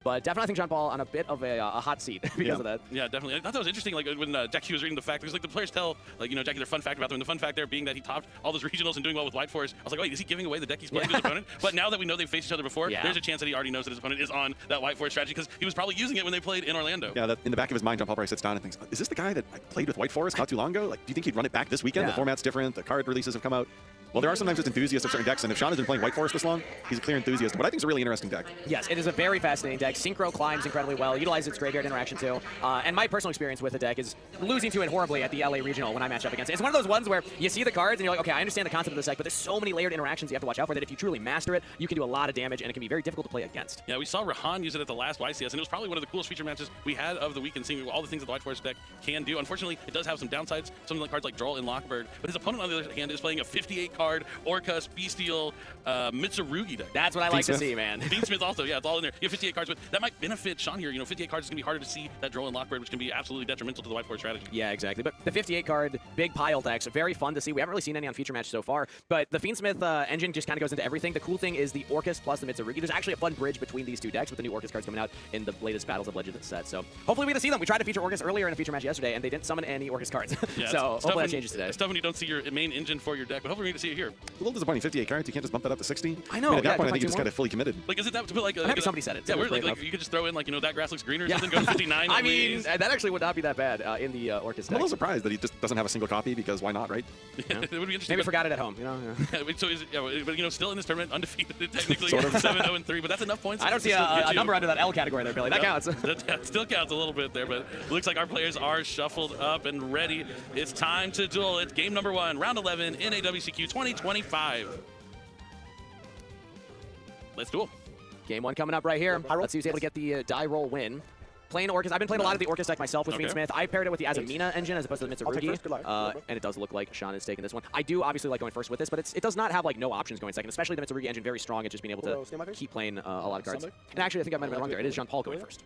But definitely, I think Jean-Paul on a bit of a hot seat because of that. Yeah, definitely. I thought that was interesting. Like when Jackie was reading the fact, because like the players tell, like Jackie, their fun fact about them. And the fun fact there being that he topped all those regionals and doing well with White Force. I was like, wait, is he giving away the deck he's playing to his opponent? But now that we know they've faced each other before, there's a chance that he already knows that his opponent is on that White Force strategy because he was probably using it when they played in Orlando. Yeah, in the back of his mind, Jean-Paul probably sits down and thinks, is this the guy that played with White Forest not too long ago? Like, do you think he'd run it back this weekend? The format's different. The card releases have come out. Well, there are sometimes just enthusiasts of certain decks, and if Sean has been playing White Forest this long, he's a clear enthusiast. What I think is a really interesting deck. Yes, it is a very fascinating deck. Synchro climbs incredibly well, utilizes its graveyard interaction too. And my personal experience with the deck is losing to it horribly at the LA Regional when I match up against it. It's one of those ones where you see the cards and you're like, okay, I understand the concept of this deck, but there's so many layered interactions you have to watch out for that if you truly master it, you can do a lot of damage, and it can be very difficult to play against. Yeah, we saw Rahan use it at the last YCS, and it was probably one of the coolest feature matches we had of the weekend, seeing all the things that the White Forest deck can do. Unfortunately, it does have some downsides, some like cards like Droll and Lockbird, but his opponent on the other hand is playing a 58-card Orcus Bestial Mitsurugi deck. That's what I like to see, man. Beansmith also, yeah, it's all in there. You have 58 cards, but that might benefit Sean here. 58 cards is going to be harder to see that Droll and Lockbird, which can be absolutely detrimental to the White Forest strategy. Yeah, exactly. But the 58 card big pile decks are very fun to see. We haven't really seen any on feature match so far, but the Fiendsmith engine just kind of goes into everything. The cool thing is the Orcus plus the Mitsurugi. There's actually a fun bridge between these two decks with the new Orcus cards coming out in the latest Battles of Legends set. So hopefully we get to see them. We tried to feature Orcus earlier in a feature match yesterday, and they didn't summon any Orcus cards. Yeah, so hopefully that changes today. It's tough when you don't see your main engine for your deck, but hopefully we get to see it here. A little disappointing, 58 cards. You can't just bump that up to 60. I know. At that point, I think you just got it fully committed. Like, is it that to put like a, somebody said it. Yeah, we're like you could just throw in like that grass looks greener or something. Go to 59. I mean, that actually would not be that bad in the Orcus deck. I'm a little surprised that he just doesn't have a single copy because why not, right? Yeah, it would be interesting. Maybe forgot it at home. Yeah, so is it, but still in this tournament, undefeated technically, 7-0-3. But that's enough points. I don't see a number under that L category there, Billy. That counts. That still counts a little bit there, but it looks like our players are shuffled up and ready. It's time to duel. It's game number 1, round 11 in AWCQ 2025. Let's duel. Game 1 coming up right here. Let's see who's able to get the die roll win. Playing Orcus. I've been playing a lot of the Orcus deck myself with Fiendsmith. I paired it with the Azamina engine as opposed to the Mitsurugi, and it does look like Sean is taking this one. I do obviously like going first with this, but it does not have like no options going second, especially the Mitsurugi engine, very strong at just being able to keep playing a lot of cards. And actually, I think I might have been wrong there. It is Jean-Paul going first.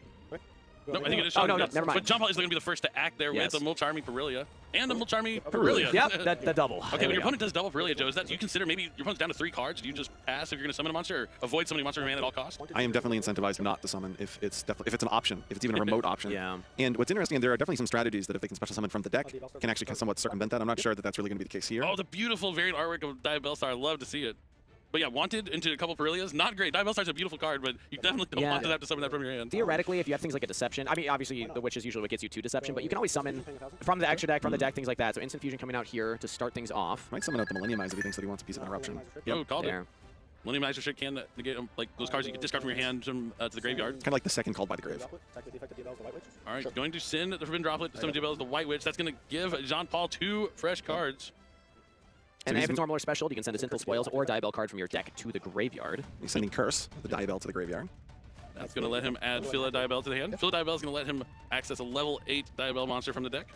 No, I think it is Sean. Oh, no, never mind. But Jean-Paul is going to be the first to act there with a Mulcharmy Perilia and a Mulcharmy Perilia. Yep, the double. Okay, when your opponent does double Perilia, Joe, is that you consider maybe your opponent's down to 3 cards? Do you just pass if you're going to summon a monster, or avoid summoning a monster from hand at all costs? I am definitely incentivized not to summon if it's an option, if it's even a remote option. Yeah. And what's interesting, there are definitely some strategies that if they can special summon from the deck, can actually somewhat circumvent that. I'm not sure that that's really going to be the case here. Oh, the beautiful variant artwork of Diabellstar. I love to see it. But yeah, wanted into a couple Perilias, not great. Diabellstar's a beautiful card, but you definitely don't want to have to summon that from your hand. Theoretically, if you have things like a Deception, I mean, obviously the Witch is usually what gets you to Deception, but you can always summon from the extra deck, from the deck, things like that. So Instant Fusion coming out here to start things off. Might summon out the Millenniumize if he thinks that he wants a piece of interruption. Oh, called it. Millenniumizer Trick can negate like those cards you can discard from your hand to the graveyard. Kind of like the second called by the grave. All right, going to send the Forbidden Droplet to summon Diabell's the White Witch. That's going to give Jean-Paul 2 fresh cards. And if it's normal or special, you can send a Sinful Spoils or Diabell card from your deck to the graveyard. He's sending Curse, the Diabell, to the graveyard. That's going to let him add Phila Diabell to the hand. Phila Diabell is going to let him access a level 8 Diabell monster from the deck.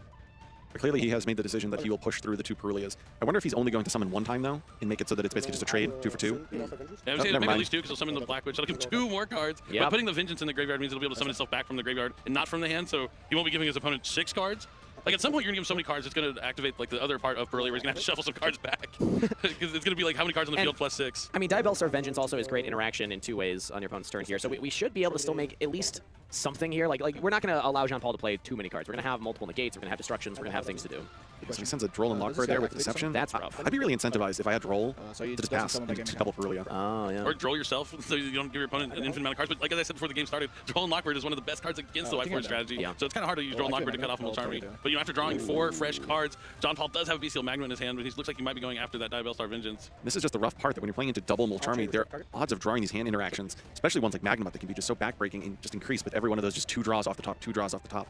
But clearly he has made the decision that he will push through the 2 Perilias. I wonder if he's only going to summon 1 time, though, and make it so that it's basically just a trade, 2 for 2. Yeah, I would say maybe at least 2, because he'll summon the Black Witch. That'll give him 2 more cards. But putting the Vengeance in the graveyard means it'll be able to summon itself back from the graveyard and not from the hand, so he won't be giving his opponent 6 cards. Like, at some point, you're going to give him so many cards, it's going to activate, like, the other part of Perilia where he's going to have to shuffle some cards back. Because it's going to be, like, how many cards on the field plus 6. I mean, Diabellstar Vengeance also is great interaction in 2 ways on your opponent's turn here. So we should be able to still make at least something here. Like we're not going to allow Jean-Paul to play too many cards. We're going to have multiple negates. We're going to have destructions. We're going to have things to do. So he sends a Droll and Lockbird there with Deception. That's rough. I'd be really incentivized if I had Droll to just pass and double Perilia. Oh, yeah. Or Droll yourself so you don't give your opponent an infinite amount of cards. But like as I said before the game started, Droll and Lockbird is one of the best cards against the White Force strategy. Yeah. So it's kind of hard to use Droll and Lockbird to cut off a Mulcharmy. But after drawing 4 fresh cards, Jean-Paul does have a Bestial Magma in his hand, but he looks like he might be going after that Diabellstar Vengeance. This is just the rough part, that when you're playing into double Mulcharmy, their odds of drawing these hand interactions, especially ones like Magma, that can be just so backbreaking and just increase, but every one of those just 2 draws off the top, 2 draws off the top.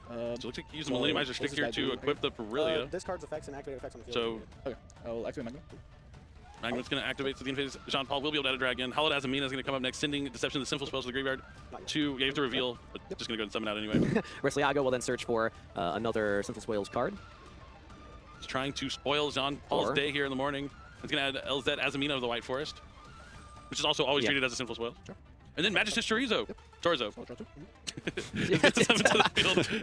So it looks like he used the Millenniumizer Stick here to equip the Perilia. Discards effects and activate effects on the field. So, okay, I'll activate Magma. Magma's going to activate, so the Infinite Jean-Paul will be able to add a dragon. Hallowed Azamina is going to come up next, sending Deception, the Sinful Spells to the graveyard. You have to reveal, but just going to go and summon out anyway. Ryzeal will then search for another Sinful Spoils card. He's trying to spoil Jean-Paul's day here in the morning. He's going to add LZ Azamina of the White Forest, which is also always treated as a Sinful Spoil. Sure. And then Magistus Chorizo. Chorizo.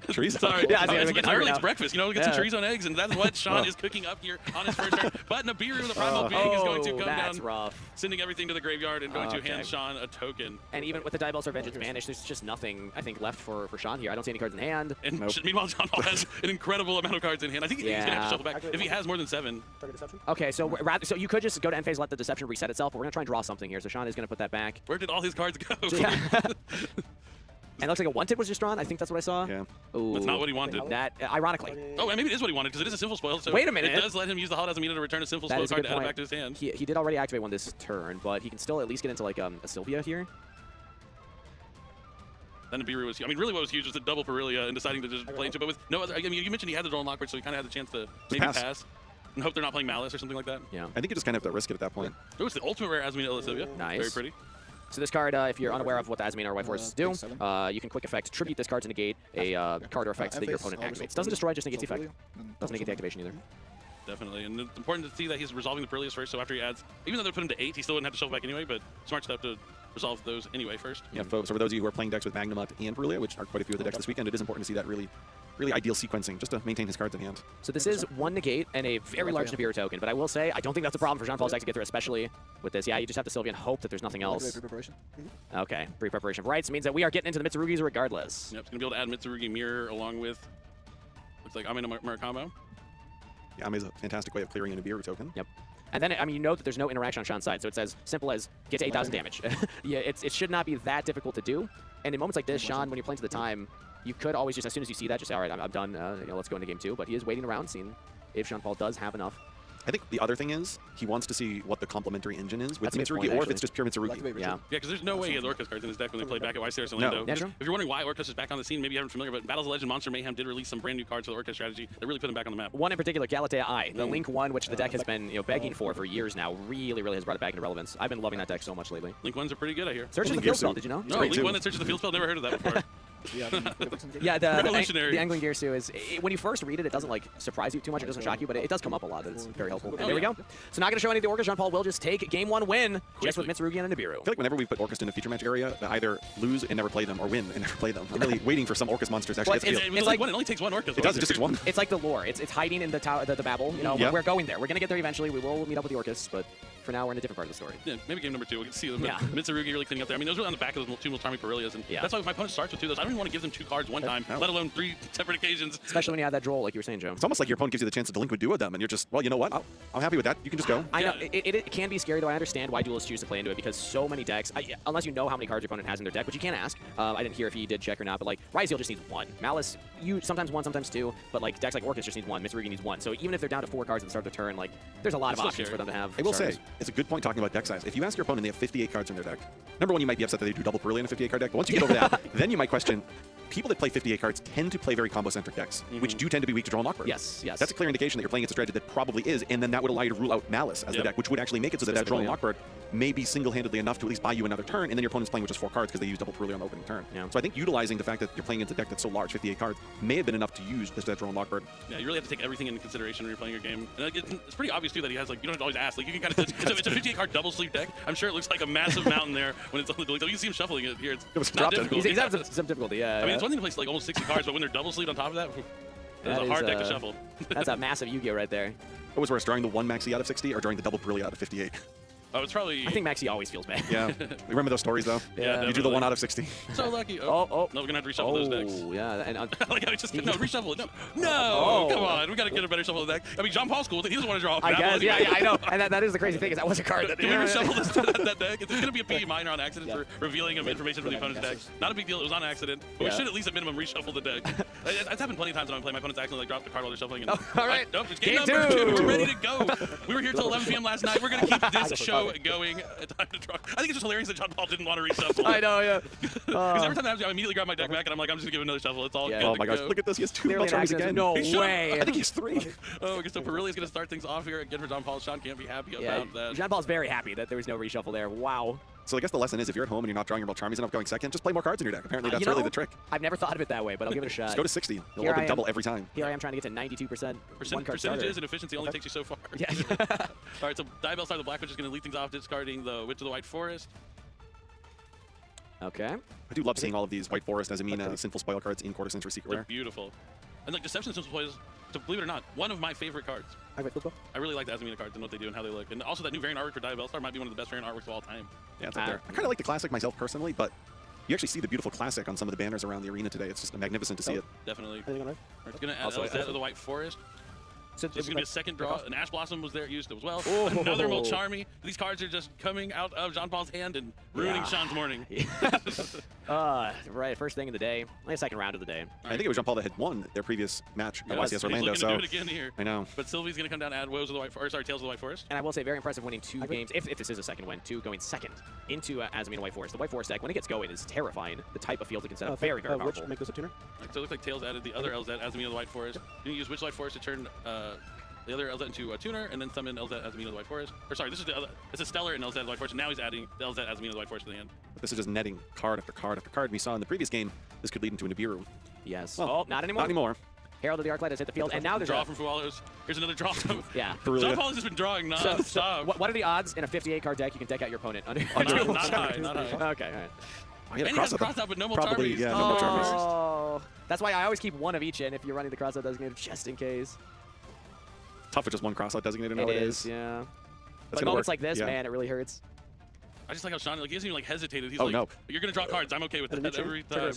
Chorizo. Sorry. Yeah, it's early. It's breakfast. You know, get some chorizo and eggs, and that's what Sean is cooking up here on his first turn. But Nibiru, the primal being, is going to come that's down, rough. sending everything to the graveyard and going to hand Sean a token. And even with the Diabolical Vengeance banished, there's just nothing, I think, left for Sean here. I don't see any cards in hand. And meanwhile, John Paul has an incredible amount of cards in hand. I think he's going to have to shuffle back if he has more than 7. Okay, so so you could just go to end phase, let the Deception reset itself, but we're going to try and draw something here. So Sean is going to put that back. Where did all his cards go? Yeah. And it looks like a one-tip was just drawn. I think that's what I saw. Yeah. Ooh. That's not what he wanted. That, ironically. Oh, and maybe it is what he wanted, because it is a Sinful Spoil. So Wait a minute. It does let him use the Holiday Azamina to return a Sinful Spoil card to add it back to his hand. He did already activate one this turn, but he can still at least get into like a Sylvia here. Then Nibiru was, I mean, really what was huge was the double Perilia and deciding to just play into it. But with no other, I mean, you mentioned he had the draw lockboard, so he kind of had the chance to maybe pass and hope they're not playing Malice or something like that. Yeah. I think you just kind of have to risk it at that point. Oh, it's the ultimate rare Azamina Elisivia. Nice. Very pretty. So this card, if you're unaware of what the Azamina or White Forces do, you can quick effect tribute this card to negate a card or effect that your opponent activates. Doesn't destroy, just negates the effect. Doesn't negate the activation either. Definitely, and it's important to see that he's resolving the Perilias first, so after he adds, even though they put him to 8, he still wouldn't have to shuffle back anyway, but smart stuff to resolve those anyway first. Yeah, so for those of you who are playing decks with Magnamut and Perilia, which are quite a few of the decks this weekend, it is important to see that really ideal sequencing, just to maintain his cards in hand. So this is one negate and a very large Nibiru token, but I will say, I don't think that's a problem for Jean-Paul's deck to get through, especially with this. Yeah, you just have to Sylvia and hope that there's nothing else. Okay, pre-preparation of rights means that we are getting into the Mitsurugis regardless. Yep, it's going to be able to add Mitsurugi Mirror along with, looks like Amina Murakamo. Yeah, Ame is a fantastic way of clearing a Nibiru token. Yep. And then, I mean, you know that there's no interaction on Sean's side, so it's as simple as get to 8,000 damage. Yeah, it should not be that difficult to do. And in moments like this, Sean, when you're playing to the time, you could always just, as soon as you see that, just say, all right, I'm done, you know, let's go into game 2. But he is waiting around, seeing if Jean-Paul does have enough. I think the other thing is he wants to see what the complementary engine is with Mitsurugi, or if it's just pure Mitsurugi. Yeah. Yeah, because there's no way he has Orcus cards in his deck when they played back at YCRS and Orlando. No. If you're wondering why Orcus is back on the scene, maybe you haven't familiar, but Battles of Legend Monster Mayhem did release some brand new cards for the Orcus strategy that really put him back on the map. One in particular, Galatea I, the Link one, which the deck has been begging for years now, really has brought it back into relevance. I've been loving that deck so much lately. Link ones are pretty good, I hear. Searches the field spell, did you know? No, Link one that searches the field spell, never heard of that before. Yeah, Revolutionary. the Angling Gearsu is, when you first read it, it doesn't like surprise you too much, it doesn't shock you, but it does come up a lot. It's very helpful. And there we go. So not going to show any of the Orcas. Jean-Paul will just take game 1 win just with Mitsurugi and a Nibiru. I feel like whenever we put Orcas in a feature match area, they either lose and never play them or win and never play them. I'm really waiting for some Orcas monsters to actually get the field. It's like one, it only takes one Orcus. It does, it just takes one. It's like the lore. It's hiding in the Babel. You know, we're going there. We're going to get there eventually. We will meet up with the Orcas, but for now, we're in a different part of the story. Yeah, maybe game number 2, we can see them. Yeah. Mitsurugi really cleaning up there. I mean, those were on the back of those 2 most charming Perilias, and that's why if my opponent starts with 2 of those, I don't even want to give them 2 cards one time, let alone 3 separate occasions. Especially when you have that draw, like you were saying, Joe. It's almost like your opponent gives you the chance to delinquent duo them, and you're just, well, you know what? I'm happy with that. You can just go. I know, it can be scary, though. I understand why duelists choose to play into it, because so many decks, unless you know how many cards your opponent has in their deck, which you can't ask. I didn't hear if he did check or not, but like, Ryzeal just needs 1. Malice, sometimes 1, sometimes 2, but like, decks like Orcus just need 1. Mitsurugi needs 1. So even if they're down to 4 cards at the start of the turn, like, there's a lot of options for them to have. I will say, it's a good point talking about deck size. If you ask your opponent, they have 58 cards in their deck. Number 1, you might be upset that they do double Perilia in a 58 card deck, but once you get over that, then you might question, people that play 58 cards tend to play very combo-centric decks, which do tend to be weak to draw and lockboard. Yes. That's a clear indication that you're playing against a strategy that probably is, and then that would allow you to rule out Malice as the deck, which would actually make it so that that draw and lockboard may be single-handedly enough to at least buy you another turn, and then your opponent's playing with just 4 cards because they use double Perilia on the opening turn. So I think utilizing the fact that you're playing against a deck that's so large, 58 cards, may have been enough to use this draw and lockboard. Yeah, you really have to take everything into consideration when you're playing your game. And it's pretty obvious, too, that he has, like, you don't have to always ask. Like, you can kind of, it's a 58-card double sleeve deck. I'm sure it looks like a massive mountain there when it's on the delete. You can see him shuffling it here. It's not difficult. He's having some difficulty, yeah. I mean, it's one thing to place, like, almost 60 cards, but when they're double sleeved on top of that, that's a hard deck to shuffle. That's a massive Yugioh right there. What was worse, drawing the 1 Maxi out of 60 or drawing the double Perilia out of 58? Oh, it's probably... I think Maxi always feels bad. Yeah. Remember those stories, though? Yeah, you do the 1 out of 60. So lucky. Oh. No, we're going to have to reshuffle those decks. Oh, yeah. And, like, I just... No, reshuffle it. No, come on. We got to get a better shuffle of the deck. I mean, Jean-Paul's cool. He doesn't want to draw off. I guess. Yeah, I know. And that is the crazy thing, is that was a card. Can we reshuffle that deck? It's going to be a PE minor on accident for revealing information from the opponent's deck. Not a big deal. It was on accident. But we should at least at minimum reshuffle the deck. It's happened plenty of times when I play. My opponent's accidentally dropped the card while they're shuffling. All right. Nope, it's game number 2. We're ready to go. We were here till 11 p.m. last night. We're going to keep this show going. Time to draw. I think it's just hilarious that Jean-Paul didn't want to reshuffle. I know, yeah. Because every time that happens, I immediately grab my deck back and I'm like, I'm just going to give it another shuffle. It's all good. Oh my gosh, look at this. He has 2 Malcharmies again. No way. I think he has 3. Oh, I guess so Perilia's going to start things off here again for Jean-Paul. Sean can't be happy about that. Jean-Paul's very happy that there was no reshuffle there. Wow. So I guess the lesson is, if you're at home and you're not drawing your Malcharmies enough going second, just play more cards in your deck. Apparently that's really the trick. I've never thought of it that way, but I'll give it a shot. Just go to 60. You'll open double every time. Here I am trying to get to 92%. Percentages and efficiency only takes you so far. Yeah. All right, so Diabell started the Black Witch is going to lead things off, discarding the Witch of the White Forest. Okay. I do love seeing all of these White Forest, Azamina, Sinful Spoil cards in Quarter Century Secret They're Rare. beautiful. And like Deception Sinful Spoil is, to believe it or not, one of my favorite cards. I really like the Azamina cards and what they do and how they look. And also that new variant artwork for Diabell Star might be one of the best variant artworks of all time. Yeah, it's up there. I kind of like the Classic myself personally, but you actually see the beautiful Classic on some of the banners around the arena today. It's just magnificent to see it. Definitely. It's going to add LZ to the White Forest. So it's going to be a second draw. An Ash Blossom was there used as well. Oh. Another Molcharmy. These cards are just coming out of Jean-Paul's hand and ruining Sean's morning. Right, first thing of the day. Only second round of the day. I think it was Jean-Paul that had won their previous match at YCS Orlando. He's looking to do it again here. I know. But Sylvie's going to come down and add Woes of the White Forest, Tails of the White Forest. And I will say, very impressive winning 2 games, if this is a second win, 2 going second into Azamina White Forest. The White Forest deck, when it gets going, is terrifying. The type of field it can set up, very, very powerful. Make this a tuner? Right, so it looks like Tails added the other LZ, Azamina the White Forest. You can use which White Forest to turn the other LZ into a tuner, and then summon LZ Azamina the White Forest. Or sorry, this is Stellar and LZ the White Forest. And now he's adding the LZ Azamina the White Forest to the hand. But this is just netting card after card after card. We saw in the previous game, this could lead into a Nibiru. Yes. Well, not anymore. Not anymore. Herald of the Arclight has hit the field, and now there's a draw from Fualos. Here's another draw. Yeah. Jean-Paul has just been drawing non-stop. What are the odds in a 58-card deck you can deck out your opponent? Not high, not high. Okay, all right. Oh, yeah, and he has a cross-out, but no Molcharmies. Probably, yeah, no Molcharmies. Oh, that's why I always keep one of each in if you're running the cross-out designated, just in case. Tough with just one cross-out designated nowadays. Yeah. That's But moments like this, man, it really hurts. I just like how Sean, he hasn't even hesitated. He's oh, like, no. You're going to draw cards. I'm okay with that every time.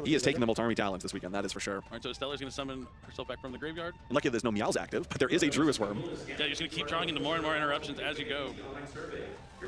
He is taking the Molcharmy challenge this weekend, that is for sure. All right, so Stellar's going to summon herself back from the graveyard. And lucky there's no Meow's active, but there is a Druis Worm. Yeah, you're just going to keep drawing into more and more interruptions as you go.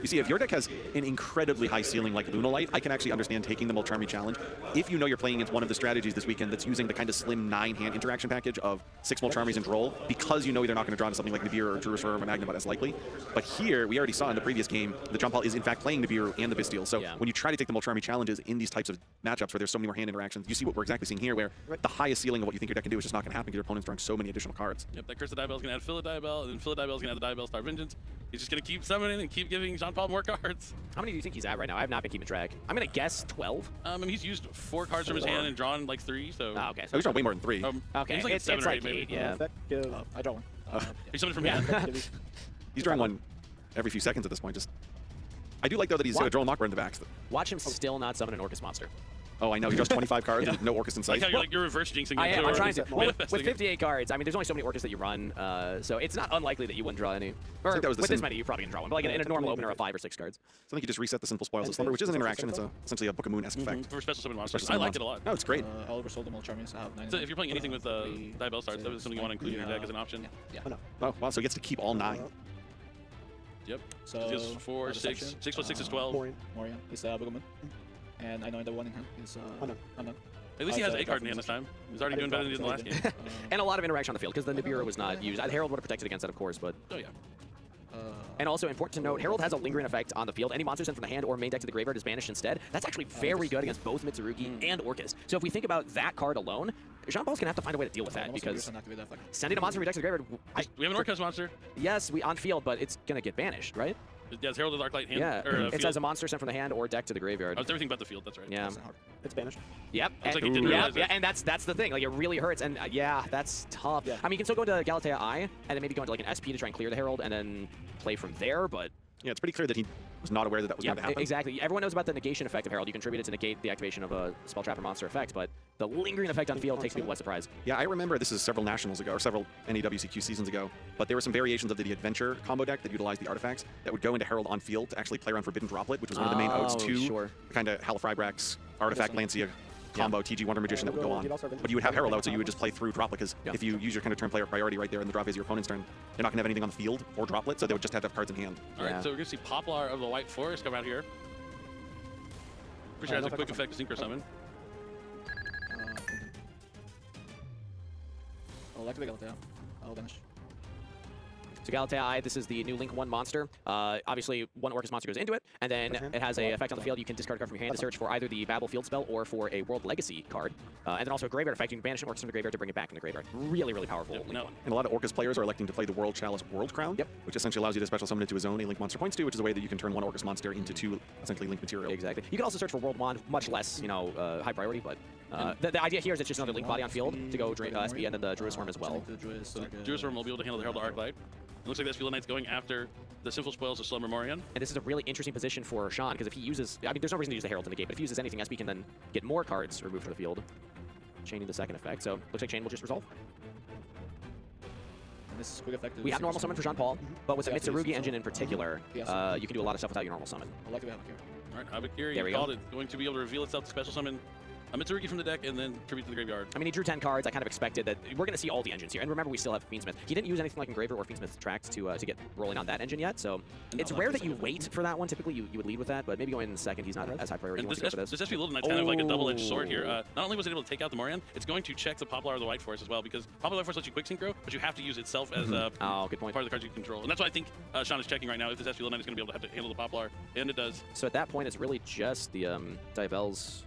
You see, if your deck has an incredibly high ceiling like Lunalight, I can actually understand taking the Molcharmy challenge. If you know you're playing against one of the strategies this weekend that's using the kind of slim 9-hand interaction package of 6 Molcharmies and Droll, because you know they're not going to draw into something like Nibiru or Druis Worm or Magnabot as likely. But here, we already saw in the previous game that Jean-Paul is in fact playing Nibiru and the Bestial. So when you try to take the Molcharmy challenges in these types of matchups where there's so many more hand interactions, you see what we're exactly seeing here, where the highest ceiling of what you think your deck can do is just not going to happen because your opponent's drawing so many additional cards. Yep, that Curse of Diabell is going to add Philodibell, and then Philodibell is going to add the Diabell Star Vengeance. He's just going to keep summoning and keep giving Jean-Paul more cards. How many do you think he's at right now? I have not been keeping track. I'm going to guess 12. I mean, he's used 4 cards from his hand and drawn like 3, so... Oh, okay. So he's drawn way more than 3. Okay, he's like it's 7 or 8, maybe. 8, yeah. I draw one. He's summoned from hand. He's drawing one every few seconds at this point. I do like, though, that he's got a Droll Mockburn in the back. Watch him still not summon an Orcus monster. Oh, I know. He draws 25 cards and no Orcus in sight. Like you're reverse jinxing. I am. I'm trying to. Well, with 58 cards, I mean, there's only so many Orcus that you run, so it's not unlikely that you wouldn't draw any. Or with this many, you're probably going to draw one. But like in a normal opener of 5 or 6 cards. So I think you just reset the Sinful Spoils of Slumber, which is an interaction. It's essentially a Book of Moon-esque effect. For special summon monsters. I like it a lot. No, it's great. I'll oversold the Molcharmies. I have 9. So if you're playing anything with Diabell Stars, that is something you want to include in your deck as an option. Yeah. Oh, wow. So he gets to keep all 9. Yep. So he has 4, 6. 6 plus 6 is 12. Morian is Book of Moon. And I know the one in hand is unknown. At least he has a card in hand this time. He's already doing better than he did in the last game. And a lot of interaction on the field, because the Nibiru was not used. Herald would have protected against that, of course, but... Oh, yeah. And also important to note, Herald has a lingering effect on the field. Any monster sent from the hand or main deck to the graveyard is banished instead. That's actually very good against both Mitsurugi and Orcus. So if we think about that card alone, Jean-Paul's going to have to find a way to deal with that, because sending a monster from your deck to the graveyard... We have an Orcus monster. Yes, on field, but it's going to get banished, right? Yeah, it's Herald of the Arclight hand. Yeah, it says a monster sent from the hand or deck to the graveyard. Oh, it's everything but the field, that's right. Yeah. It's banished. Yep. Looks like he didn't realize it. And that's the thing. Like, it really hurts. And yeah, that's tough. Yeah. I mean, you can still go into Galatea Eye, and then maybe go into like an SP to try and clear the Herald, and then play from there, but... Yeah, it's pretty clear that he was not aware that that was going to happen. Exactly. Everyone knows about the negation effect of Herald. You contributed to negate the activation of a spell trap or monster effect, but the lingering effect on field takes people by surprise. Yeah, I remember this is several nationals ago, or several NAWCQ seasons ago, but there were some variations of the Adventure combo deck that utilized the artifacts that would go into Herald on field to actually play around Forbidden Droplet, which was one of the main odes to kind of Halifrybrax, Artifact, Lancia combo, TG Wonder Magician that would go on. But you would have Herald out, so you would just play through Droplet, because if you use your kind of turn player priority right there in the draw phase of your opponent's turn, they're not going to have anything on the field or Droplet, so they would just have to have cards in hand. All right, so we're going to see Poplar of the White Forest come out here. Pretty sure has a quick effect to Synchro Summon. I'll activate Galatea. I'll banish. So Galatea Eye, this is the new Link 1 monster. Obviously, one Orcus monster goes into it, and then it has an effect on the field. You can discard a card from your hand to search for either the Babel Field spell or for a World Legacy card. And then also a graveyard effect. You can banish an Orcus from the graveyard to bring it back from the graveyard. Really, really powerful. Link 1. And a lot of Orcus players are electing to play the World Chalice World Crown, which essentially allows you to special summon it to a zone a Link monster points to, which is a way that you can turn one Orcus monster into 2 essentially Link material. Exactly. You can also search for World Wand, much less, high priority, but The idea here is it's just another link body on field to go SP and then the Druid Swarm as well. So Druid Swarm will be able to handle the Herald of Arclight. It looks like the SP Knight's going after the Sinful Spoils of Slumber Morion. And this is a really interesting position for Sean, because if he uses... I mean, there's no reason to use the Herald in the game, but if he uses anything, SP can then get more cards removed from the field, chaining the second effect. So looks like Chain will just resolve. And this is quick effect. We have normal summon for Jean-Paul, but with the Mitsurugi engine in particular, you can do a lot of stuff without your normal summon. I like to have it here. All right, Habakiri, you called it. Going to be able to reveal itself to special summon a Mitsurugi from the deck and then tribute to the graveyard. I mean, he drew 10 cards. I kind of expected that we're going to see all the engines here. And remember, we still have Fiendsmith. He didn't use anything like Engraver or Fiendsmith Tracks to get rolling on that engine yet. So it's rare that you wait for that one. Typically, you would lead with that, but maybe going in second, he's not as high priority. And this SP Little Knight's kind of like a double-edged sword here. Not only was it able to take out the Morion, it's going to check the Poplar of the White Forest as well, because Poplar White Forest lets you quick synchro, but you have to use itself as good point. part of the cards you control. And that's why I think Sean is checking right now if this SP Little Knight is going to be able to have to handle the Poplar, and it does. So at that point, it's really just the Diavel's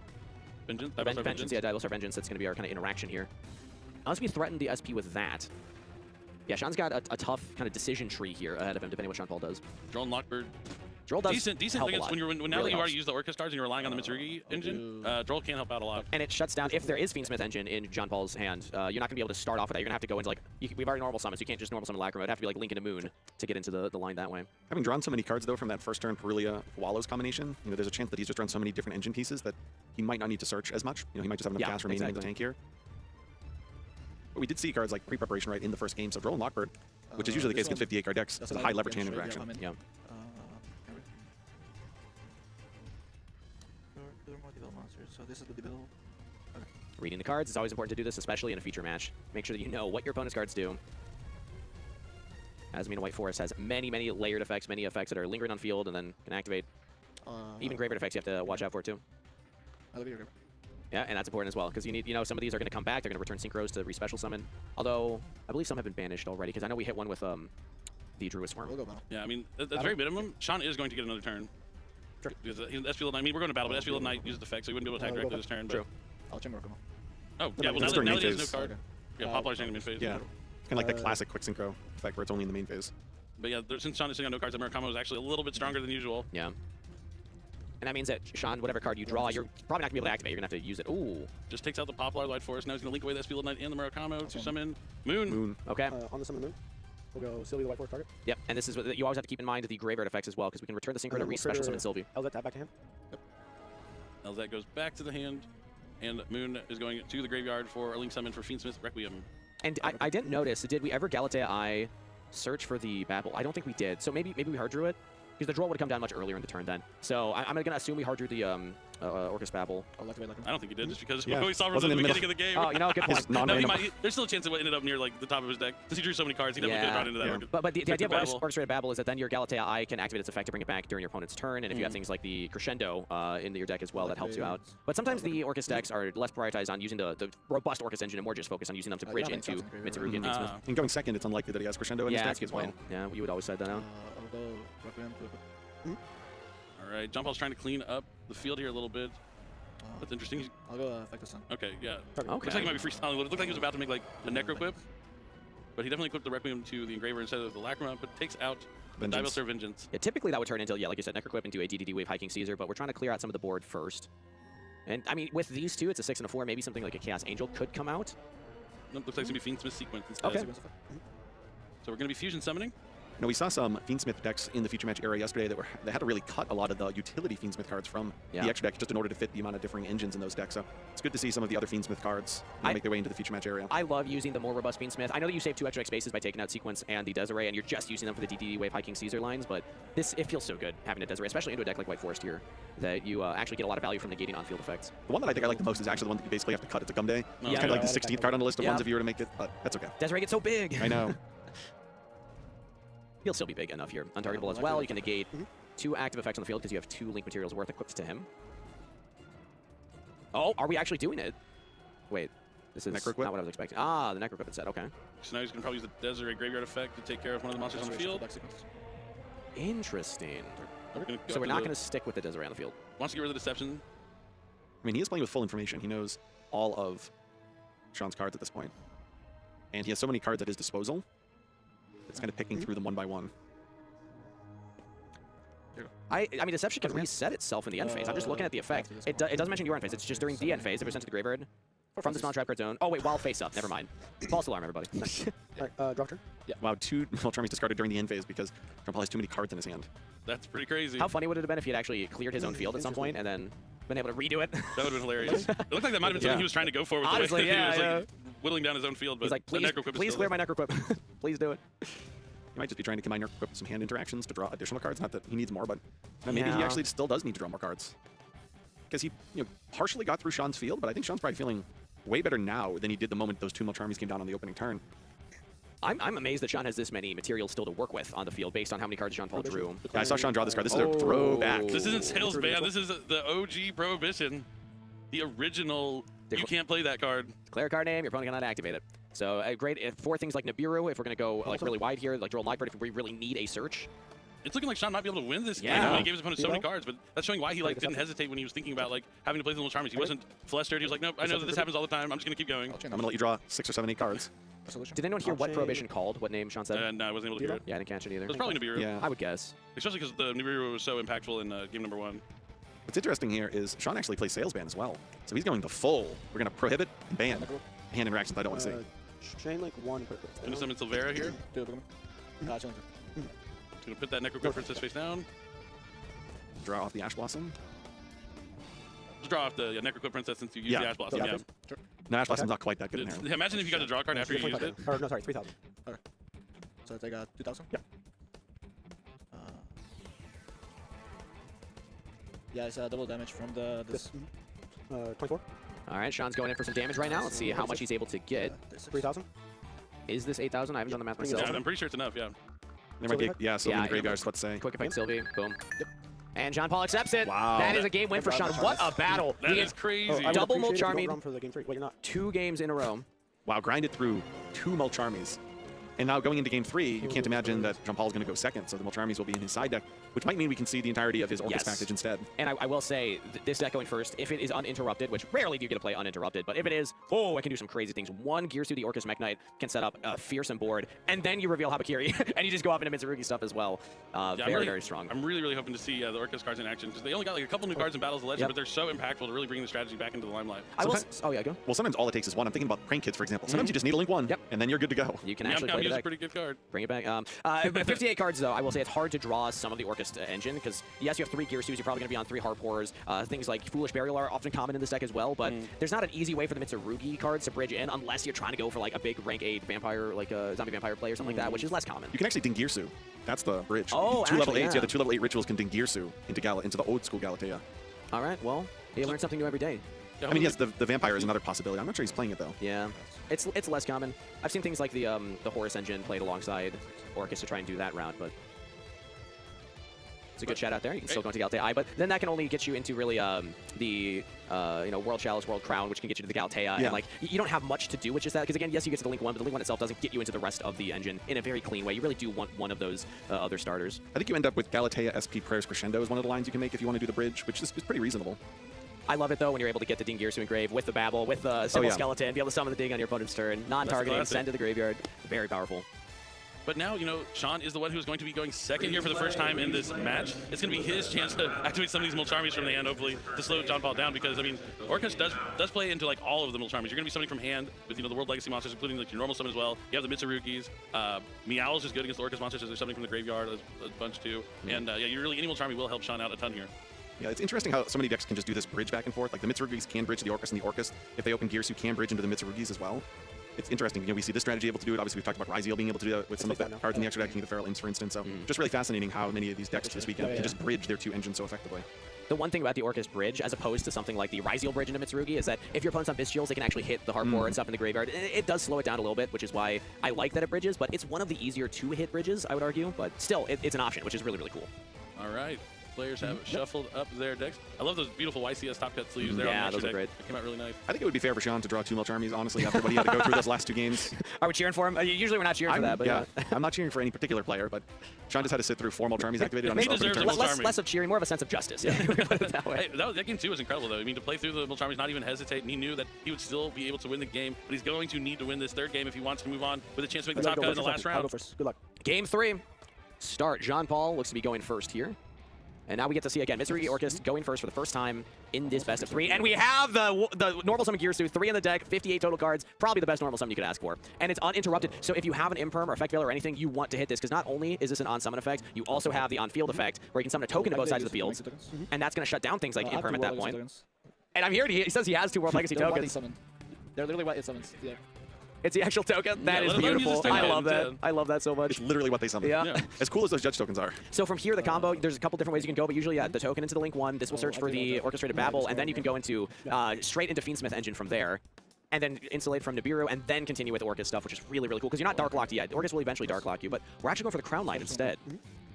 Vengeance? Vengeance, yeah, Diavel's Vengeance. That's going to be our kind of interaction here. Unless we threaten the SP with that. Yeah, Sean's got a tough kind of decision tree here ahead of him, depending on what Jean-Paul does. Drone Lockbird. Droll does decent against when now that you already used the Orcust cards and you're relying on the Mitsurugi engine, Droll can help out a lot. And it shuts down, if there is Fiendsmith engine in Jean-Paul's hand, you're not going to be able to start off with that. You're going to have to go into like, we've already normal summons, so you can't just normal summon Lacrima. It'd have to be like Link into Moon to get into the line that way. Having drawn so many cards though from that first turn Perulia Wallows combination, there's a chance that he's just drawn so many different engine pieces that he might not need to search as much. He might just have enough cash remaining in the tank here. But we did see cards like pre-preparation right in the first game, so Droll and Lockbird, which is usually the case against 58 card decks, is a high leverage hand interaction. Yeah. So this is the develop. Okay. Reading the cards, it's always important to do this, especially in a feature match. Make sure that you know what your opponent's cards do. Azamina White Forest has many layered effects, many effects that are lingering on field and then can activate. Even graveyard effects you have to watch out for too. Yeah, and that's important as well, because you need, some of these are going to come back. They're going to return synchros to re-special summon. Although, I believe some have been banished already, because I know we hit one with the Druid Swarm. Yeah, I mean, at the very minimum, Sean is going to get another turn. Sure. Because SP Little Knight, I mean, we're going to battle, but SP Little Knight uses the effect, so he wouldn't be able to attack directly this turn. True. I'll chamber Rokomo. Oh, yeah, well, now that he has no card. Yeah, Poplar's in the main phase. Yeah, kind of like the classic quick synchro effect where it's only in the main phase. But yeah, since Sean is sitting on no cards, Murakami is actually a little bit stronger than usual. Yeah. And that means that, Sean, whatever card you draw, you're probably not going to be able to activate. You're going to have to use it. Ooh. Just takes out the Poplar Light Forest. Now he's going to link away the SP Little Knight and the Murakami to summon Moon. Okay. On the summon Moon, we'll go Sylvie the White Forest target. Yep, and this is what you always have to keep in mind the graveyard effects as well, because we can return the synchro to re-special summon Sylvie. Elzette tap back to hand. Yep. Elzette goes back to the hand, and Moon is going to the graveyard for a link summon for Fiendsmith Requiem. And I didn't notice, did we ever Galatea I search for the Babel? I don't think we did. So maybe we hard drew it, because the draw would have come down much earlier in the turn then. So I'm going to assume we hard drew the Orcus Babel. I don't think he did, just because we saw from the beginning of the game. Oh, good point. There's still a chance it ended up near like the top of his deck. Since he drew so many cards, he definitely could have brought into that. But the idea of Orchestrated Babel is that then your Galatea I can activate its effect to bring it back during your opponent's turn, and if you have things like the Crescendo in your deck as well, that helps you out. But sometimes the Orcus decks are less prioritized on using the robust Orcus engine and more just focused on using them to bridge into Mitsurugi and Fiendsmith. And going second, it's unlikely that he has Crescendo in his deck as well. Yeah, you would always side that out. I'll go Requiem to All right, Jean-Paul's trying to clean up the field here a little bit. That's interesting. I'll go Effect the Sun. Okay, yeah. Okay. Looks like he might be freestyling. It looked like he was about to make like a Necro Quip, but he definitely equipped the Requiem to the Engraver instead of the Lacrima, but takes out Diavel's Vengeance. Yeah, typically that would turn into, like you said, Necro Quip into a DDD Wave Hiking Caesar, but we're trying to clear out some of the board first. And I mean, with these two, it's a 6 and a 4. Maybe something like a Chaos Angel could come out. Nope, looks like it's going to be Fiendsmith Sequence instead. Okay. So we're going to be Fusion Summoning. Now, we saw some Fiendsmith decks in the feature match era yesterday that had to really cut a lot of the utility Fiendsmith cards from the extra deck just in order to fit the amount of differing engines in those decks. So it's good to see some of the other Fiendsmith cards make their way into the feature match area. I love using the more robust Fiendsmith. I know that you save 2 extra spaces by taking out Sequence and the Desiree, and you're just using them for the DDD Wave Hiking Caesar lines, but it feels so good having a Desiree, especially into a deck like White Forest here, that you actually get a lot of value from negating on-field effects. The one that I think I like the most is actually the one that you basically have to cut. It's a Gum Day. It's kind of like the 16th card on the list of ones if you were to make it, but that's okay. Desiree gets so big. I know. He'll still be big enough here. Untargetable as well. You can negate 2 active effects on the field because you have 2 link materials worth equipped to him. Oh, are we actually doing it? Wait, this is not what I was expecting. Ah, the Necroquip instead. Okay. So now he's going to probably use the Desiree Graveyard effect to take care of one of the monsters on the field. Interesting. So we're not going to stick with the Desiree on the field. Wants to get rid of the Deception. I mean, he is playing with full information. He knows all of Sean's cards at this point. And he has so many cards at his disposal. It's kind of picking through them one by one. I mean, Deception can reset itself in the end phase. I'm just looking at the effect. It doesn't mention your end phase. It's just during the end phase. If it's sent to the graveyard, from the spawn trap card zone. Oh, wait, while face up. Never mind. False alarm, everybody. Alright, draw turn. Yeah. Wow, 2 Molcharmies discarded during the end phase because Jean-Paul has too many cards in his hand. That's pretty crazy. How funny would it have been if he had actually cleared his own field at some point and then been able to redo it? That would have been hilarious. It looked like that might have been something he was trying to go for with Honestly, the way yeah, he was like whittling down his own field. But he's like, please clear my Necroquip. Please do it. He might just be trying to combine Necroquip with some hand interactions to draw additional cards. Not that he needs more, but maybe he actually still does need to draw more cards. Because he partially got through Sean's field, but I think Sean's probably feeling way better now than he did the moment those 2 Molcharmies came down on the opening turn. I'm amazed that Sean has this many materials still to work with on the field based on how many cards Jean-Paul drew. Yeah, I saw Sean draw this card. This is a throwback. This isn't Sales Ban. This is the OG Prohibition. The original, you can't play that card. Declare a card name, your opponent cannot activate it. So great for things like Nibiru, if we're going to go like really wide here, like draw Lightbird, if we really need a search. It's looking like Sean might be able to win this game. Yeah. He gave his opponent so many cards, but that's showing why he didn't hesitate when he was thinking about having to play the little Charmies. He wasn't flustered. He was like, nope, I know that this happens all the time. I'm just going to keep going. I'm going to let you draw 6 or 7, 8 cards. Did anyone hear what Prohibition called? What name Sean said? No, I wasn't able to hear it. Yeah, I didn't catch it either. It was probably Nibiru. Yeah. I would guess. Especially because the Nibiru was so impactful in game number 1. What's interesting here is Sean actually plays Sales Ban as well. So he's going the full. We're going to prohibit and ban hand interactions I don't want to see. Chain link 1. Going to summon Silvera here. Chain link. Going to put that Necroquip Princess face down. Draw off the Ash Blossom. Just draw off the Necroquip Princess since you used the Ash Blossom. Yeah. No, Ash Blossom's not quite that good in Yeah, there. imagine if you got to draw a card after you used it. Or, no, sorry, 3,000. Okay. So it's like 2,000? Yeah. Yeah, it's double damage from this. 24. All right, Sean's going in for some damage right now. Let's see how much he's able to get. 3,000. Is this 8,000? I haven't done the math myself. Yeah, I'm pretty sure it's enough, yeah. There might be, Sylvie in the graveyard, let's say. Quick effect Sylvie, boom. And Jean-Paul accepts it. Wow. That is a game win for Sean. What a battle. That is crazy. Double Molcharmy. For the game 3. Wait, you're not. 2 games in a row. Wow, grinded through 2 Molcharmies. And now going into game 3, you can't imagine that Jean-Paul's going to go second, so the Molcharmies will be in his side deck, which might mean we can see the entirety of his Orcus package instead. And I will say, this deck going first, if it is uninterrupted, which rarely do you get to play uninterrupted, but if it is, I can do some crazy things. 1 Gears through the Orcus Mech Knight can set up a fearsome board, and then you reveal Habakiri, and you just go up into Mitsurugi stuff as well. Very strong. I'm really hoping to see the Orcus cards in action, because they only got like a couple new cards in Battles of Legend, but they're so impactful to really bring the strategy back into the limelight. Go. Well, sometimes all it takes is 1. I'm thinking about Prank Kids, for example. Sometimes you just need a link 1, and then you're good to go. You can actually play the deck. A pretty good card. Bring it back. 58 cards, though. I will say it's hard to draw some of the Orcus engine, because yes, you have 3 Gear Suits. You're probably going to be on 3 Hardpores. Things like Foolish Burial are often common in this deck as well, but there's not an easy way for the Mitsurugi cards to bridge in unless you're trying to go for like a big rank 8 vampire, like a zombie vampire play or something like that, which is less common. You can actually Dingirsu. That's the bridge. Oh, 2 level 8s. yeah. Yeah, the 2 level 8 rituals can Dingirsu into the old school Galatea. All right, well, you learn something new every day. I mean, yes, the vampire is another possibility. I'm not sure he's playing it, though. Yeah, it's less common. I've seen things like the Horus engine played alongside Orcus to try and do that route, but it's a good shout out there. You can still go into Galatea, but then that can only get you into really the World Chalice, World Crown, which can get you to the Galatea, and like you don't have much to do with just that. Because again, yes, you get to the Link 1, but the Link 1 itself doesn't get you into the rest of the engine in a very clean way. You really do want one of those other starters. I think you end up with Galatea SP Prayers Crescendo is one of the lines you can make if you want to do the bridge, which is pretty reasonable. I love it, though, when you're able to get the Dingirsu engrave with the Babel, with the Symbol Skeleton, be able to summon the Ding on your opponent's turn, non-targeting, send to the graveyard. Very powerful. But now, Sean is the one who's going to be going second here for the first time in this match. It's going to be his chance to activate some of these Molcharmies from the hand, hopefully, to slow Jean-Paul down, because, I mean, Orcus does play into, like, all of the Molcharmies. You're going to be summoning from hand with, the World Legacy monsters, including, like, your normal summon as well. You have the Mitsurugis. Meow's is good against the Orcus monsters, as they're summoning from the graveyard a bunch, too. And, you really, any Molcharmy will help Sean out a ton here. Yeah, it's interesting how so many decks can just do this bridge back and forth. Like, the Mitsurugis can bridge the Orcus, and the Orcus, if they open Gears, you can bridge into the Mitsurugis as well. It's interesting. We see this strategy able to do it. Obviously, we've talked about Ryzeal being able to do it with some of the cards in the extra deck, the Feral Imps, for instance. So just really fascinating how many of these decks this weekend can just bridge their 2 engines so effectively. The one thing about the Orcus bridge, as opposed to something like the Ryzeal bridge into Mitsurugi, is that if your opponent's on Bystials, they can actually hit the Hardcore and stuff in the graveyard. It does slow it down a little bit, which is why I like that it bridges, but it's one of the easier to hit bridges, I would argue. But still, it's an option, which is really, really cool. All right. Players have shuffled up their decks. I love those beautiful YCS top cut sleeves there. Yeah, those are great. They came out really nice. I think it would be fair for Sean to draw 2 Molcharmies, honestly, after what he had to go through those last 2 games. Are we cheering for him? Usually we're not cheering for that, but yeah. I'm not cheering for any particular player, but Sean just had to sit through 4 Molcharmies activated on his opening turn. Less of cheering, more of a sense of justice. Yeah, put it that way. Hey, that game 2 was incredible, though. I mean, to play through the Molcharmies, not even hesitate, and he knew that he would still be able to win the game, but he's going to need to win this 3rd game if he wants to move on with a chance to make the top cut in the last round. I'll go first. Good luck. Game 3. Start. Jean-Paul looks to be going first here. And now we get to see, again, Mitsurugi Orcust going first for the first time in this best of 3. And we have the normal summon Gearsu, 3 in the deck, 58 total cards, probably the best normal summon you could ask for. And it's uninterrupted, so if you have an imperm or effect failure or anything, you want to hit this, because not only is this an on-summon effect, you also have the on-field effect, where you can summon a token to both sides of the field, and that's going to shut down things like imperm at that point. And I'm here, he says he has 2 World Legacy tokens. They're literally what it summons. Yeah. It's the actual token. That is beautiful. I love that. I love that so much. It's literally what they summon. Yeah. As cool as those judge tokens are. So from here, the combo, there's a couple different ways you can go, but usually the token into the link 1, this will search for the orchestrated babble, and then you can go into straight into Fiendsmith Engine from there, and then insulate from Nibiru, and then continue with Orcust stuff, which is really, really cool, because you're not dark locked yet. Orcust will eventually dark lock you, but we're actually going for the Crown Light instead.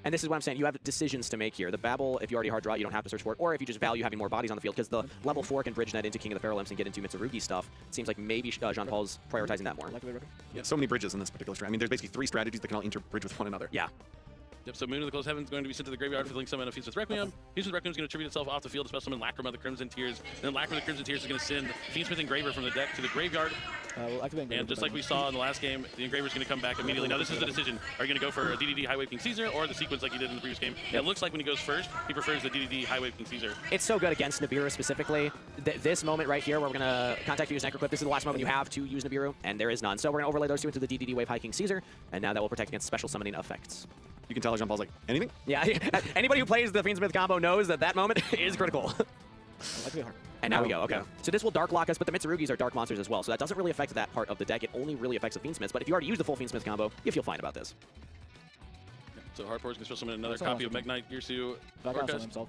And this is what I'm saying. You have decisions to make here. The Babble, if you already hard draw, you don't have to search for it. Or if you just value having more bodies on the field, because the level 4 can bridge net into King of the Pharaoh Limps and get into Mitsurugi stuff. It seems like maybe Jean-Paul's prioritizing that more. Yeah, so many bridges in this particular strategy. I mean, there's basically 3 strategies that can all interbridge with one another. Yeah. Yep, so Moon of the Closed Heaven is going to be sent to the graveyard for the link summon of Fiendsmith Requiem. Fiendsmith Requiem is going to tribute itself off the field to special summon Lacrima of the Crimson Tears. And then Lacrima of the Crimson Tears is going to send Fiendsmith Engraver from the deck to the graveyard. And just like we saw in the last game, the Engraver is going to come back immediately. Now this is the decision. Are you going to go for a DDD High Wave King Caesar or the sequence like you did in the previous game? It looks like when he goes first, he prefers the DDD High Wave King Caesar. It's so good against Nibiru specifically. This moment right here where we're going to contact you as Necroclip, this is the last moment you have to use Nibiru, and there is none. So we're going to overlay those 2 into the DDD Wave High King Caesar, and now that will protect against special summoning effects. You can tell Jean-Paul's like, anything? Yeah, anybody who plays the Fiendsmith combo knows that that moment is critical. And now we go, okay. Yeah. So this will dark lock us, but the Mitsurugis are dark monsters as well, so that doesn't really affect that part of the deck. It only really affects the Fiendsmiths, but if you already use the full Fiendsmith combo, you feel fine about this. So Hardpore's going to summon another copy of Mekk-Knight Gearsu. So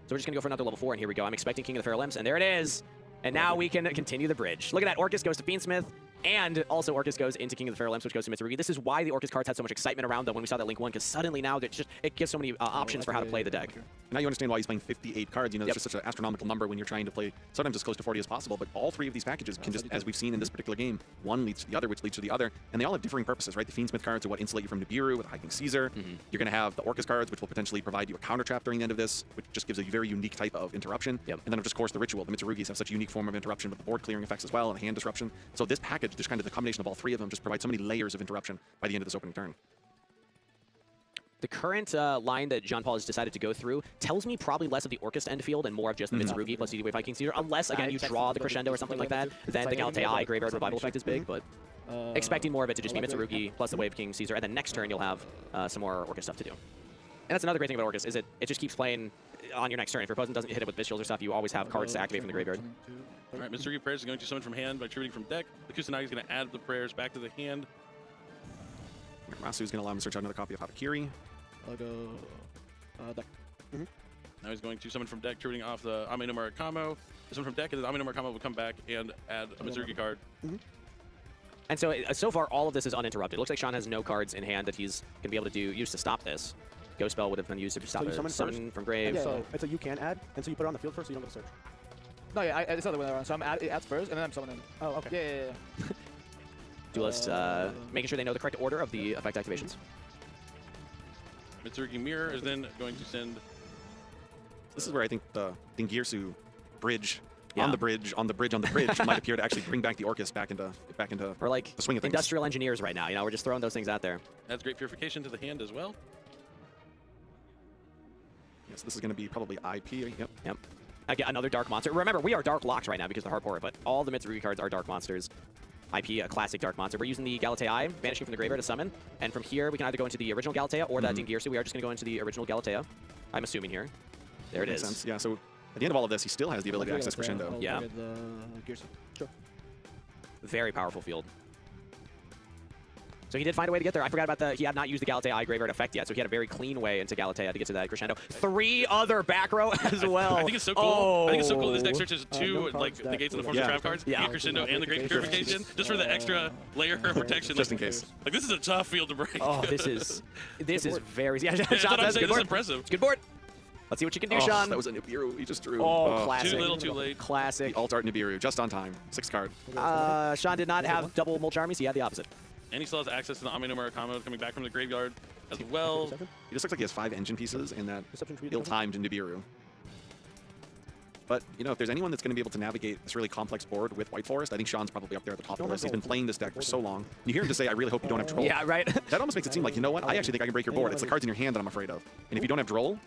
we're just going to go for another level 4, and here we go. I'm expecting King of the Pharaoh Limps, and there it is. And now we can continue the bridge. Look at that, Orcust goes to Fiendsmith, and also Orcust goes into King of the Pharaoh Limps, which goes to Mitsurugi. This is why the Orcust cards had so much excitement around them when we saw that Link 1, because suddenly now it gives so many options for how to play the deck. Now you understand why he's playing 58 cards. You know, it's just such an astronomical number when you're trying to play sometimes as close to 40 as possible, but all 3 of these packages can just, as we've seen in this particular game, one leads to the other, which leads to the other, and they all have differing purposes, right? The Fiendsmith cards are what insulate you from Nibiru with High King Caesar. You're going to have the Orcust cards, which will potentially provide you a counter trap during the end of this, which just gives a very unique type of interruption. And then, of course, the Ritual. The Mitsurugis have such a unique form of interruption with the board clearing effects as well, and hand disruption. So this package, just kind of the combination of all 3 of them, just provides so many layers of interruption by the end of this opening turn. The current line that Jean-Paul has decided to go through tells me probably less of the Orcust end field and more of just the Mitsurugi plus DD Wave High King Caesar, unless, again, you draw the Crescendo or something like that, then the Galatea Graveyard Revival effect is big, but expecting more of it to just be Mitsurugi plus the Wave King Caesar, and then next turn you'll have some more Orcust stuff to do. And that's another great thing about Orcust, is it just keeps playing on your next turn. If your opponent doesn't hit it with Visuals or stuff, you always have cards to activate from the graveyard. All right, Mitsurugi Prayers is going to summon from hand by attributing from deck. The Kusanagi is going to add the prayers back to the hand. Masu is going to allow him to search out another copy of Harakiri. I'll go deck. Now he's going to summon from deck, attributing off the Ame no Murakamo. Summon from deck, and the Ame no Murakamo will come back and add a Mitsurugi card. And so far, all of this is uninterrupted. It looks like Sean has no cards in hand that he's going to be able to use to stop this. Ghost Spell would have been used to stop it. Summon from grave. Yeah, so it's a you can add, and so you put it on the field first, so you don't go to search. No, yeah, it's the other way around. So it adds first, and then I'm summoning. Oh, okay. Yeah. Duelist making sure they know the correct order of the effect activations. Mitsurugi Mirror is then going to send... This is where I think the Gearsu bridge, on the bridge, on the bridge, on the bridge might appear to actually bring back the Orcust back into or like the swing of things. Industrial engineers right now. You know, we're just throwing those things out there. Adds great purification to the hand as well. Yes, this is going to be probably IP. Yep. Again, another dark monster. Remember, we are dark locked right now because of the Hardpore, but all the Mitsurugi cards are dark monsters. IP, a classic dark monster. We're using the Galatea, banishing from the graveyard to summon. And from here, we can either go into the original Galatea or that Dingirsu. We are just going to go into the original Galatea. I'm assuming here. There it is. Makes sense. Yeah, so at the end of all of this, he still has the ability to access Crescendo. Yeah. Very powerful field. So he did find a way to get there. I forgot about he had not used the Galatea graveyard effect yet, so he had a very clean way into Galatea to get to that Crescendo. 3 other back row as well. I think it's so cool. I think it's so cool. This deck searches 2 like the gates and the forms of trap cards, the Crescendo and the Great Purification, just for the extra layer of protection. Just in case. Like this is a tough field to break. Oh, this is very. Yeah, that's what I'm saying. This is impressive. It's good board. Let's see what you can do, Sean. That was a Nibiru. He just drew. Oh, classic. Too little, too late. Classic. The alt-art Nibiru, just on time. 6 card. Sean did not have double mulch armies. He had the opposite. And he still has access to the Ame no Murakamo coming back from the graveyard as well. He just looks like he has 5 engine pieces and that ill-timed Nibiru. But, you know, if there's anyone that's going to be able to navigate this really complex board with White Forest, I think Sean's probably up there at the top of the list. He's been playing this deck for so long. You hear him just say, I really hope you don't have Droll. Yeah, right. That almost makes it seem like, you know what, I actually think I can break your board. It's the cards in your hand that I'm afraid of. And if you don't have Droll,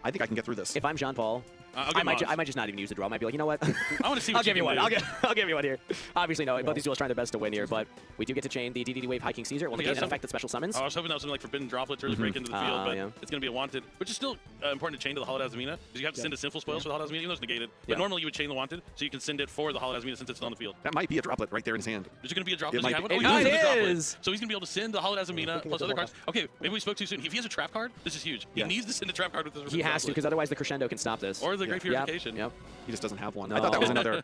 I think I can get through this. If I'm Jean-Paul, I might just not even use the draw. I might be like, you know what? I want to see what I'll give you one. do. I'll give you one here. Obviously, no. Both these duels trying their best to win here, but we do get to chain the DDD Wave Hiking Caesar. It will negate an effect that special summons. I was hoping that was something like Forbidden Droplet to really break into the field, but it's going to be a wanted, which is still important to chain to the Hallowed Azamina, because you have to send a Sinful Spoils for the Hallowed Azamina, even though it's negated. But normally you would chain the wanted, so you can send it for the Hallowed Azamina since it's on the field. That might be a droplet right there in his hand. Is it going to be a droplet? It Does he might have be. one? Oh, It he has a is! droplet. So he's going to be able to send the Hallowed Azamina plus other cards. Okay, maybe we spoke too soon. If he has a trap card, this is huge. He needs to send a trap card with this. He has to, because otherwise the Crescendo can stop this. Or the Great Purification. Yep. He just doesn't have one. No. I thought that was another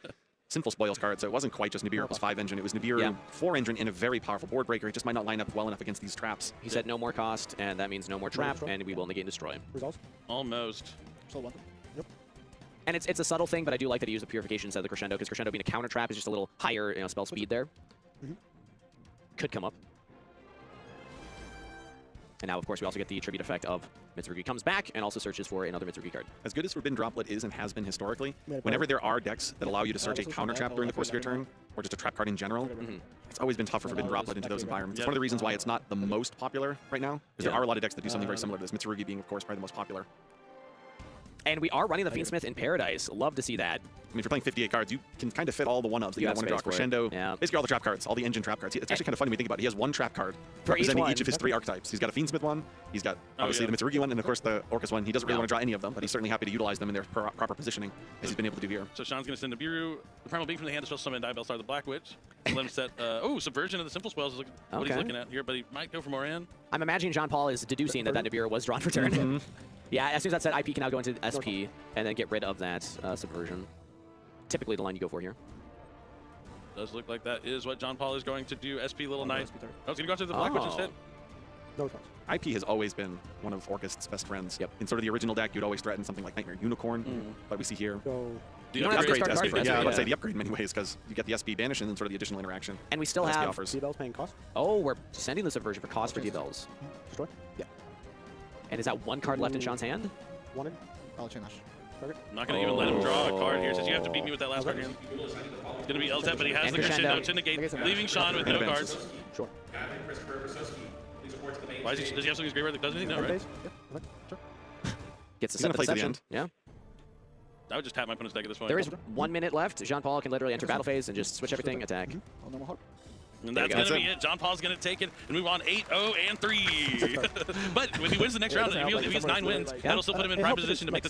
Sinful Spoils card, so it wasn't quite just Nibiru plus 5 engine. It was Nibiru 4 engine and a very powerful board breaker. It just might not line up well enough against these traps. He said no more cost, and that means no more trap, and we will negate and destroy. Results? Almost. Still one. Yep. And it's a subtle thing, but I do like that he used the Purification instead of the Crescendo, because Crescendo being a counter trap is just a little higher, you know, spell speed there. Could come up. And now, of course, we also get the tribute effect of Mitsurugi comes back and also searches for another Mitsurugi card. As good as Forbidden Droplet is and has been historically, whenever there are decks that allow you to search a counter trap during the course of your turn, or just a trap card in general, it's always been tough for Forbidden Droplet into those environments. It's one of the reasons why it's not the most popular right now, because there are a lot of decks that do something very similar to this, Mitsurugi being, of course, probably the most popular. And we are running the Fiendsmith in Paradise. Love to see that. I mean, if you're playing 58 cards, you can kind of fit all the one-ups that you have want to draw. space for it. Crescendo, Yeah. basically all the trap cards, all the engine trap cards. It's actually kind of funny when you think about it. He has one trap card For each representing one. each of his 3 archetypes. He's got a Fiendsmith one, he's got obviously the Mitsurugi one, and of course the Orcus one. He doesn't really want to draw any of them, but he's certainly happy to utilize them in their proper positioning, as he's been able to do here. So Sean's going to send Nibiru, the Primal Being from the hand to special summon Diabellstar the Black Witch. Let him set, Subversion of the Simple Spells is what he's looking at here, but he might go for Moran. I'm imagining Jean-Paul is deducing that Nibiru was drawn for turn. Yeah, as soon as that set, IP can now go into SP and then get rid of that Subversion. Typically the line you go for here. Does look like that is what Jean-Paul is going to do. SP Little Knight. Oh, he's going to go after the Black Witch instead. No response. IP has always been one of Orcust's best friends. In sort of the original deck, you'd always threaten something like Nightmare Unicorn, like we see here. So, Do You don't have to upgrade discard to cards SP. for Yeah, I SP, would say the upgrade in many ways, because you get the SP banish and then sort of the additional interaction. And we still that SP have... offers. D-Bell's paying cost. Oh, we're sending the Subversion for cost for D-Bells. Destroy? Yeah. And is that one card left in Sean's hand? Wanted? I'll chain Ash. Target? I'm not going to even let him draw a card here, since you have to beat me with that last card here. It's going to be LTEP, but he has And the Crescendo Crescendo. to negate, leaving Sean with no cards. Sure. Why is he, does he have something in his graveyard that does anything? No, right? Phase? Yeah. Okay. Sure. Gets to He's set gonna the play to the deception. end. Yeah. I would just tap my opponent's deck at this point. There is 1 minute left. Jean-Paul can literally enter battle phase and just switch everything, attack. I'll normal heart. And that's going to be it. John Paul's going to take it and move on 8-0 and 3. But if he wins the next round, if he has 9 wins, that'll still put him in prime position to make the